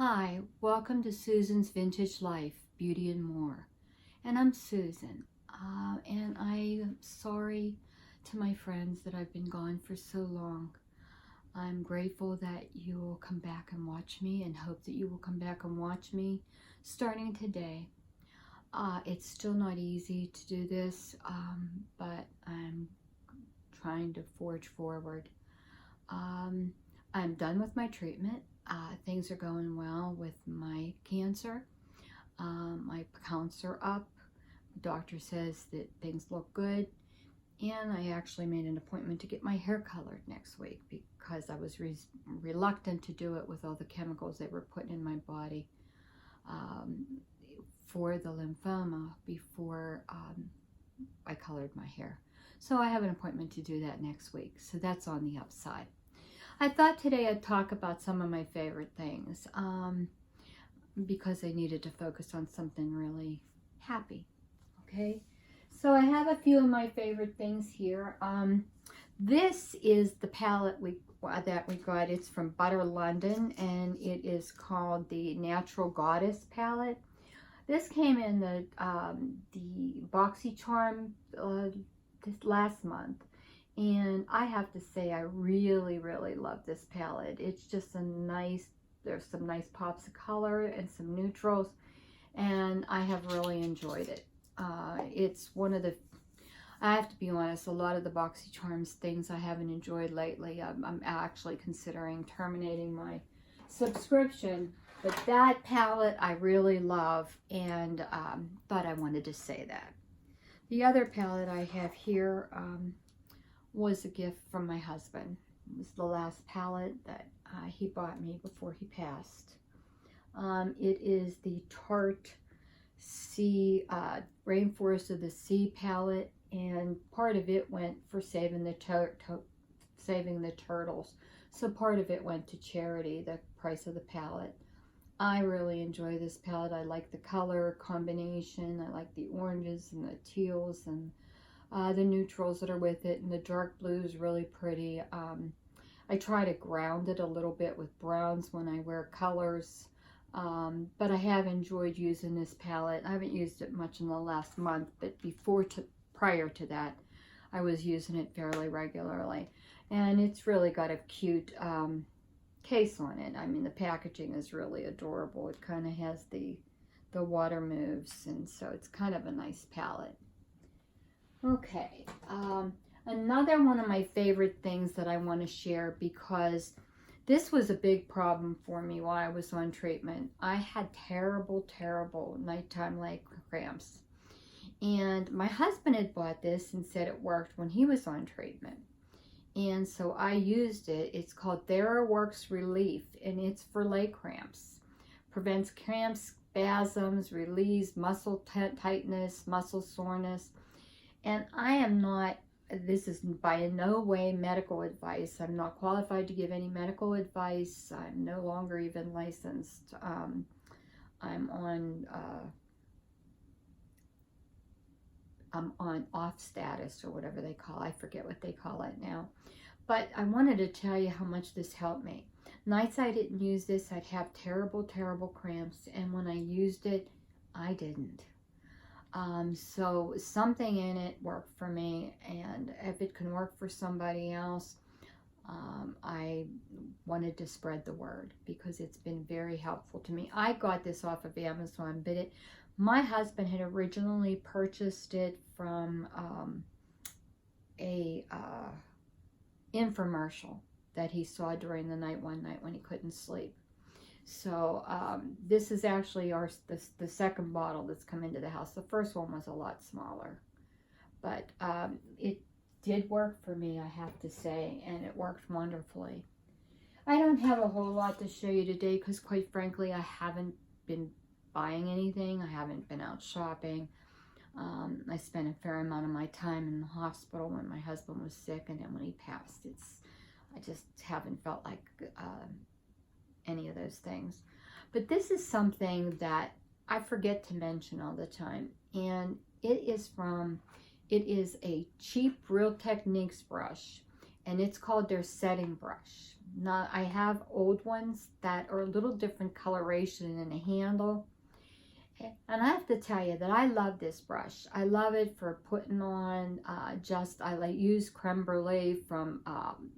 Hi, welcome to Susan's Vintage Life, Beauty and More. And I'm Susan, and I'm sorry to my friends that I've been gone for so long. I'm grateful that you will come back and watch me and hope that you will come back and watch me starting today. It's still not easy to do this, but I'm trying to forge forward. I'm done with my treatment. Things are going well with my cancer. My counts are up. The doctor says that things look good. And I actually made an appointment to get my hair colored next week because I was reluctant to do it with all the chemicals they were putting in my body for the lymphoma before I colored my hair. So I have an appointment to do that next week. So that's on the upside. I thought today I'd talk about some of my favorite things because I needed to focus on something really happy. Okay, so I have a few of my favorite things here. This is the palette that we got. It's from Butter London, and it is called the Natural Goddess palette. This came in the BoxyCharm this last month. And I have to say, I really, really love this palette. It's just a nice, there's some nice pops of color and some neutrals, and I have really enjoyed it. It's one of the, I have to be honest, a lot of the BoxyCharms things I haven't enjoyed lately. I'm actually considering terminating my subscription, but that palette I really love, and thought I wanted to say that. The other palette I have here, was a gift from my husband. It was the last palette that he bought me before he passed. It is the Tarte Sea Rainforest of the Sea palette, and part of it went for saving the turtles. So part of it went to charity, the price of the palette. I really enjoy this palette. I like the color combination. I like the oranges and the teals and the neutrals that are with it, and the dark blue is really pretty. I try to ground it a little bit with browns when I wear colors, but I have enjoyed using this palette. I haven't used it much in the last month, but prior to that, I was using it fairly regularly. And it's really got a cute case on it. I mean, the packaging is really adorable. It kind of has the water moves, and so it's kind of a nice palette. Okay, another one of my favorite things that I want to share, because this was a big problem for me while I was on treatment. I had terrible, terrible nighttime leg cramps. And my husband had bought this and said it worked when he was on treatment. And so I used it. It's called TheraWorks Relief, and it's for leg cramps. Prevents cramps, spasms, relieves muscle tightness, muscle soreness. And I am not, this is by no way medical advice. I'm not qualified to give any medical advice. I'm no longer even licensed. I'm on off status, or whatever they call it. I forget what they call it now. But I wanted to tell you how much this helped me. Nights I didn't use this, I'd have terrible, terrible cramps. And when I used it, I didn't. So something in it worked for me, and if it can work for somebody else, I wanted to spread the word because it's been very helpful to me. I got this off of Amazon, but my husband had originally purchased it from a infomercial that he saw during the night one night when he couldn't sleep. So this is actually the second bottle that's come into the house. The first one was a lot smaller, but it did work for me, I have to say, and it worked wonderfully. I don't have a whole lot to show you today because, quite frankly, I haven't been buying anything. I haven't been out shopping. I spent a fair amount of my time in the hospital when my husband was sick, and then when he passed, I just haven't felt like any of those things. But this is something that I forget to mention all the time, and it is a cheap Real Techniques brush, and it's called their setting brush. Now, I have old ones that are a little different coloration in the handle. And I have to tell you that I love this brush. I love it for putting on I like use Creme Brulee from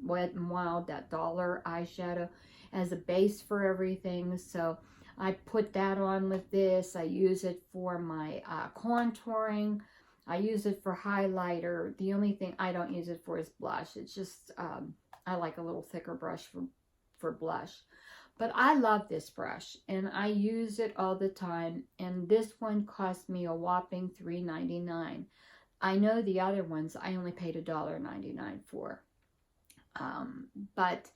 Wet n Wild, that dollar eyeshadow, as a base for everything. So I put that on with this. I use it for my contouring. I use it for highlighter. The only thing I don't use it for is blush. It's just, I like a little thicker brush for blush. But I love this brush, and I use it all the time, and this one cost me a whopping $3.99. I know the other ones I only paid $1.99 for. But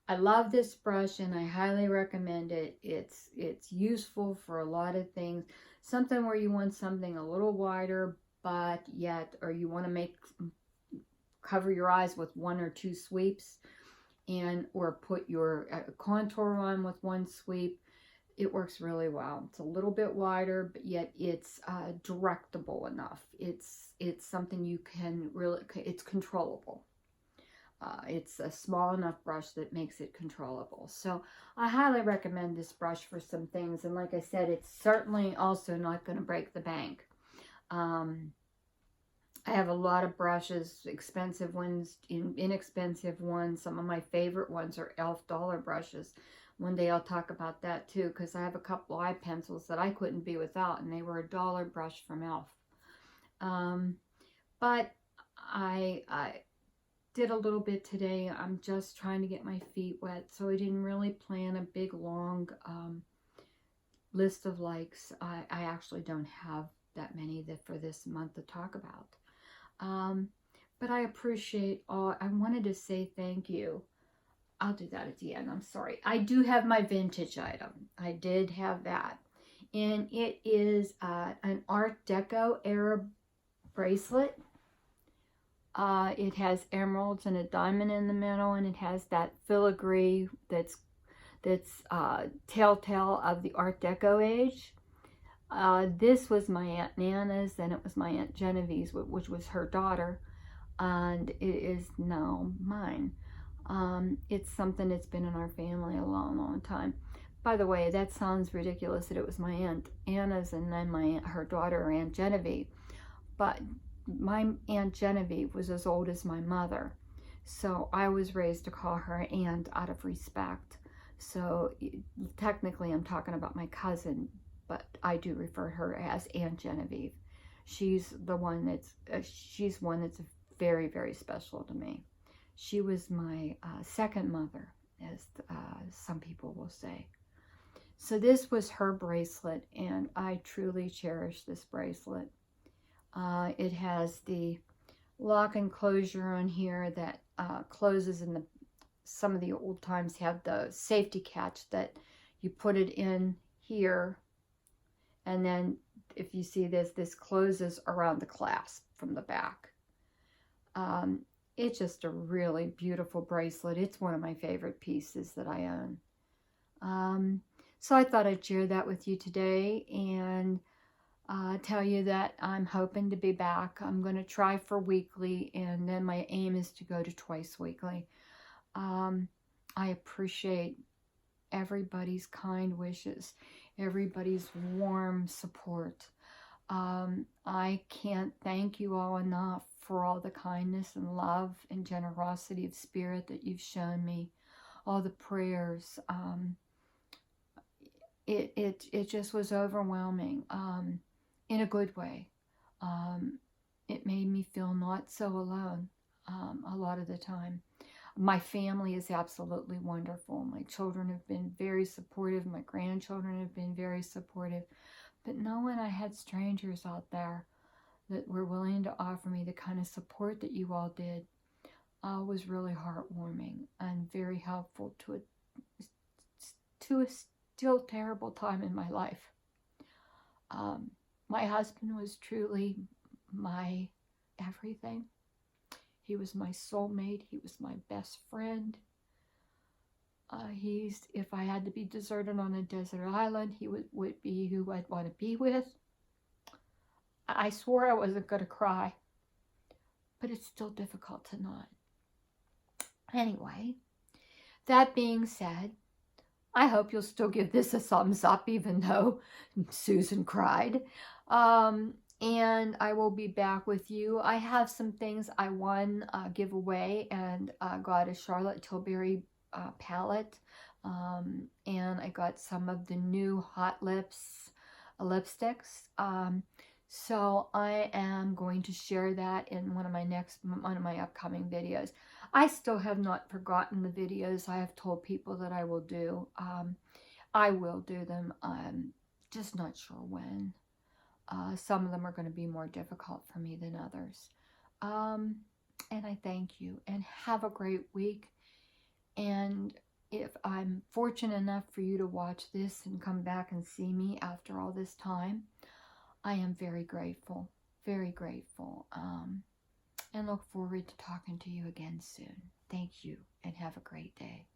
I love this brush, and I highly recommend it. It's useful for a lot of things. Something where you want something a little wider, but yet, or you want to cover your eyes with 1 or 2 sweeps, or put your contour on with 1 sweep. It works really well. It's a little bit wider, but yet it's directable enough. It's something you can really, it's controllable. It's a small enough brush that makes it controllable. So I highly recommend this brush for some things. And like I said, it's certainly also not going to break the bank. I have a lot of brushes, expensive ones, inexpensive ones. Some of my favorite ones are e.l.f. dollar brushes. One day I'll talk about that too, because I have a couple eye pencils that I couldn't be without, and they were a dollar brush from e.l.f. But I did a little bit today. I'm just trying to get my feet wet, so I didn't really plan a big, long list of likes. I actually don't have that many for this month to talk about. But I appreciate all. I wanted to say thank you. I'll do that at the end. I'm sorry. I do have my vintage item. I did have that. And it is an Art Deco era bracelet. It has emeralds and a diamond in the middle, and it has that filigree that's telltale of the Art Deco age. This was my Aunt Nana's, and it was my Aunt Genevieve's, which was her daughter, and it is now mine. It's something that's been in our family a long, long time. By the way, that sounds ridiculous that it was my Aunt Anna's and then her daughter, Aunt Genevieve, but my Aunt Genevieve was as old as my mother, so I was raised to call her aunt out of respect. So technically I'm talking about my cousin, but I do refer to her as Aunt Genevieve. She's one that's very, very special to me. She was my second mother, as some people will say. So this was her bracelet, and I truly cherish this bracelet. It has the lock and closure on here that closes, and some of the old times have the safety catch that you put it in here. And then if you see this closes around the clasp from the back. It's just a really beautiful bracelet. It's one of my favorite pieces that I own. So I thought I'd share that with you today, and tell you that I'm hoping to be back. I'm going to try for weekly, and then my aim is to go to twice weekly. I appreciate everybody's kind wishes, everybody's warm support. I can't thank you all enough for all the kindness and love and generosity of spirit that you've shown me, all the prayers. It just was overwhelming, in a good way. It made me feel not so alone a lot of the time. My family is absolutely wonderful. My children have been very supportive. My grandchildren have been very supportive. But knowing I had strangers out there that were willing to offer me the kind of support that you all did was really heartwarming and very helpful to a still terrible time in my life. My husband was truly my everything. He was my soulmate. He was my best friend. If I had to be deserted on a desert island, he would be who I'd want to be with. I swore I wasn't going to cry, but it's still difficult to not. Anyway, That being said, I hope you'll still give this a thumbs up, even though Susan cried. And I will be back with you. I have some things I won giveaway and got a Charlotte Tilbury palette. And I got some of the new Hot Lips lipsticks. So I am going to share that in one of my upcoming videos. I still have not forgotten the videos I have told people that I will do. I will do them. Just not sure when. Some of them are going to be more difficult for me than others. And I thank you and have a great week. And if I'm fortunate enough for you to watch this and come back and see me after all this time, I am very grateful, and look forward to talking to you again soon. Thank you and have a great day.